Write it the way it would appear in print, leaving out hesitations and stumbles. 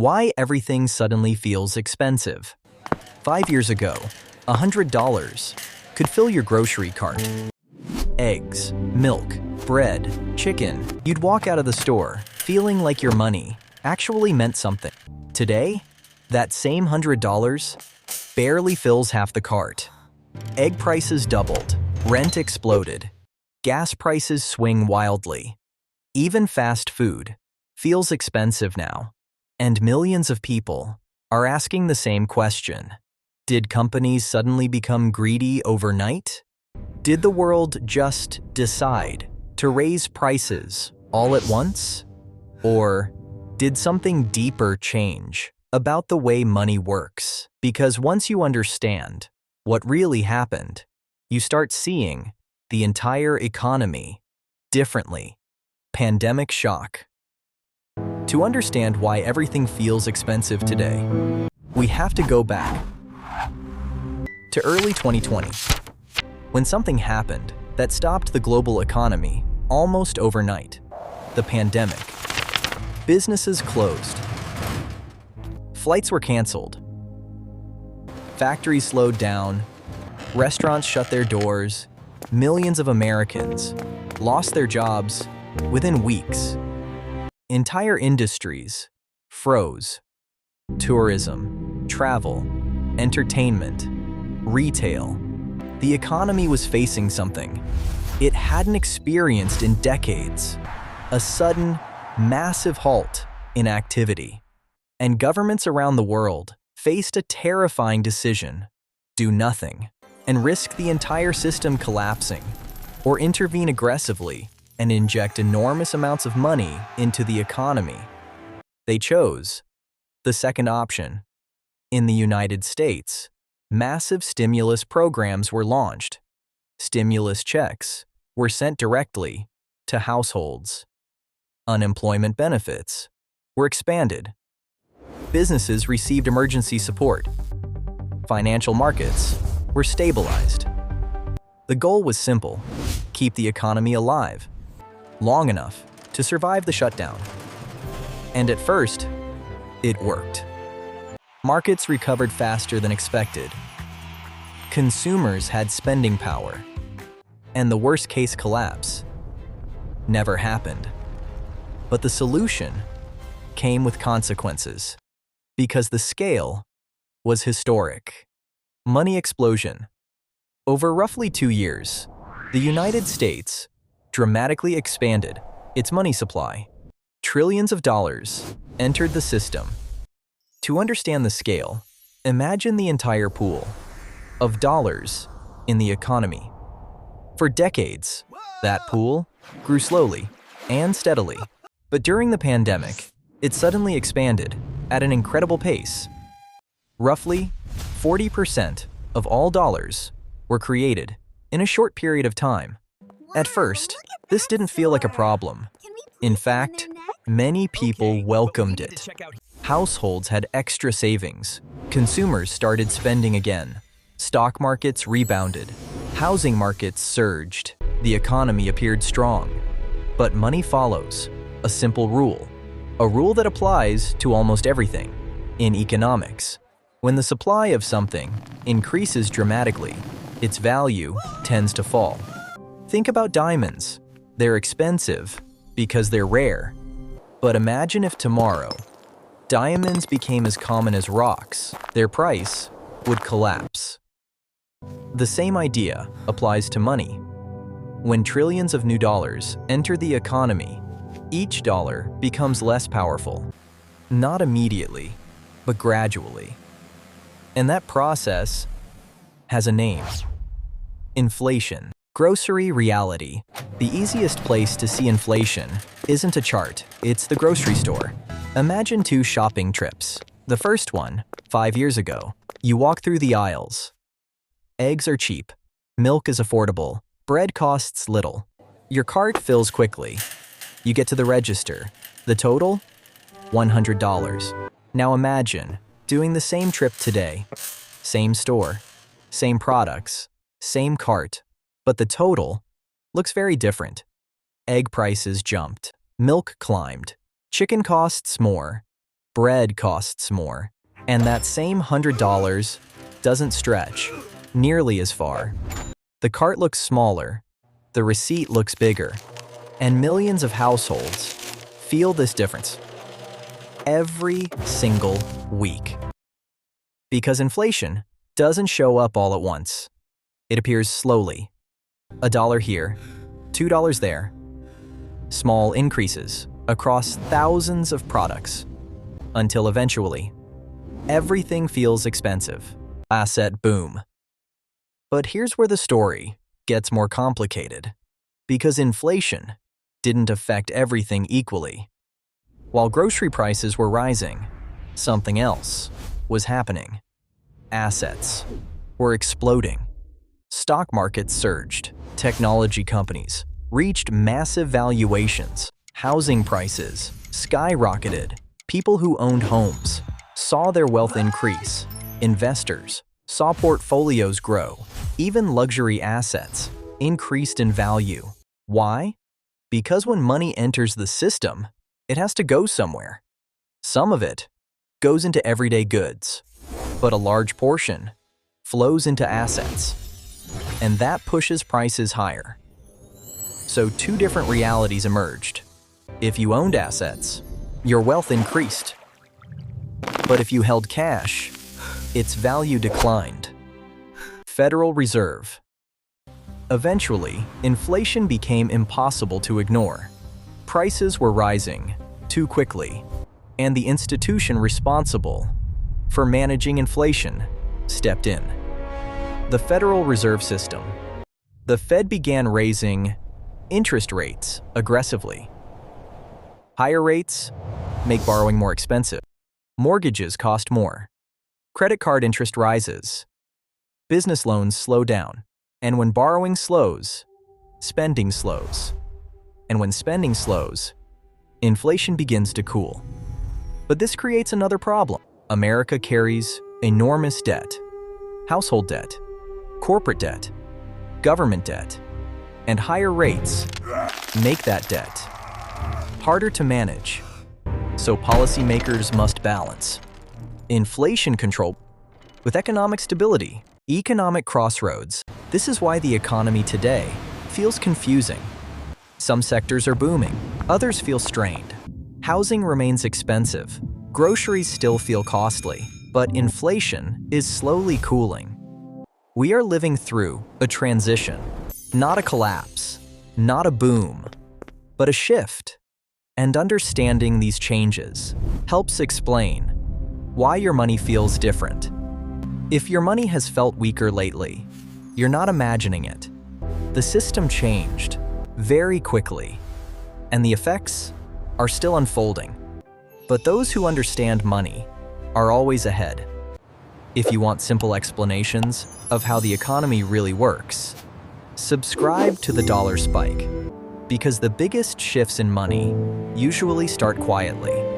Why everything suddenly feels expensive. 5 years ago, $100 could fill your grocery cart. Eggs, milk, bread, chicken. You'd walk out of the store feeling like your money actually meant something. Today, that same $100 barely fills half the cart. Egg prices doubled, rent exploded, gas prices swing wildly. Even fast food feels expensive now. And millions of people are asking the same question. Did companies suddenly become greedy overnight? Did the world just decide to raise prices all at once? Or did something deeper change about the way money works? Because once you understand what really happened, you start seeing the entire economy differently. Pandemic shock. To understand why everything feels expensive today, we have to go back to early 2020, when something happened that stopped the global economy almost overnight. The pandemic. Businesses closed. Flights were canceled. Factories slowed down. Restaurants shut their doors. Millions of Americans lost their jobs within weeks. Entire industries froze. Tourism, travel, entertainment, retail. The economy was facing something it hadn't experienced in decades. A sudden, massive halt in activity. And governments around the world faced a terrifying decision: do nothing and risk the entire system collapsing, or intervene aggressively and inject enormous amounts of money into the economy. They chose the second option. In the United States, massive stimulus programs were launched. Stimulus checks were sent directly to households. Unemployment benefits were expanded. Businesses received emergency support. Financial markets were stabilized. The goal was simple: keep the economy alive long enough to survive the shutdown. And at first, it worked. Markets recovered faster than expected. Consumers had spending power. And the worst-case collapse never happened. But the solution came with consequences, because the scale was historic. Money explosion. Over roughly 2 years, the United States dramatically expanded its money supply. Trillions of dollars entered the system. To understand the scale, imagine the entire pool of dollars in the economy. For decades, that pool grew slowly and steadily. But during the pandemic, it suddenly expanded at an incredible pace. Roughly 40% of all dollars were created in a short period of time. At first, this didn't feel like a problem. In fact, many people welcomed it. Households had extra savings. Consumers started spending again. Stock markets rebounded. Housing markets surged. The economy appeared strong. But money follows a simple rule. A rule that applies to almost everything. In economics, when the supply of something increases dramatically, its value tends to fall. Think about diamonds. They're expensive because they're rare. But imagine if tomorrow, diamonds became as common as rocks. Their price would collapse. The same idea applies to money. When trillions of new dollars enter the economy, each dollar becomes less powerful. Not immediately, but gradually. And that process has a name: inflation. Grocery reality. The easiest place to see inflation isn't a chart, it's the grocery store. Imagine 2 shopping trips. The first one, 5 years ago. You walk through the aisles. Eggs are cheap. Milk is affordable. Bread costs little. Your cart fills quickly. You get to the register. The total? $100. Now imagine doing the same trip today. Same store, same products, same cart. But the total looks very different. Egg prices jumped. Milk climbed. Chicken costs more. bread costs more, and that same $100 doesn't stretch nearly as far. The cart looks smaller, the receipt looks bigger, and millions of households feel this difference every single week. Because inflation doesn't show up all at once. It appears slowly. $1 here, $2 there. Small increases across thousands of products, until eventually, everything feels expensive. Asset boom. But here's where the story gets more complicated, because inflation didn't affect everything equally. While grocery prices were rising, something else was happening. Assets were exploding. Stock markets surged. Technology companies reached massive valuations. Housing prices skyrocketed. People who owned homes saw their wealth increase. Investors saw portfolios grow. Even luxury assets increased in value. Why? Because when money enters the system, it has to go somewhere. Some of it goes into everyday goods, but a large portion flows into assets, and that pushes prices higher. So two different realities emerged. If you owned assets, your wealth increased. But if you held cash, its value declined. Federal Reserve. Eventually, inflation became impossible to ignore. Prices were rising too quickly, and the institution responsible for managing inflation stepped in. The Federal Reserve System. The Fed began raising interest rates aggressively. Higher rates make borrowing more expensive. Mortgages cost more. Credit card interest rises. Business loans slow down. And when borrowing slows, spending slows. And when spending slows, inflation begins to cool. But this creates another problem. America carries enormous debt. Household debt, corporate debt, government debt, and higher rates make that debt harder to manage. So policymakers must balance inflation control with economic stability. Economic crossroads. This is why the economy today feels confusing. Some sectors are booming, others feel strained. Housing remains expensive, groceries still feel costly, but inflation is slowly cooling. We are living through a transition, not a collapse, not a boom, but a shift. And understanding these changes helps explain why your money feels different. If your money has felt weaker lately, you're not imagining it. The system changed very quickly, and the effects are still unfolding. But those who understand money are always ahead. If you want simple explanations of how the economy really works, subscribe to the Dollar Spike, because the biggest shifts in money usually start quietly.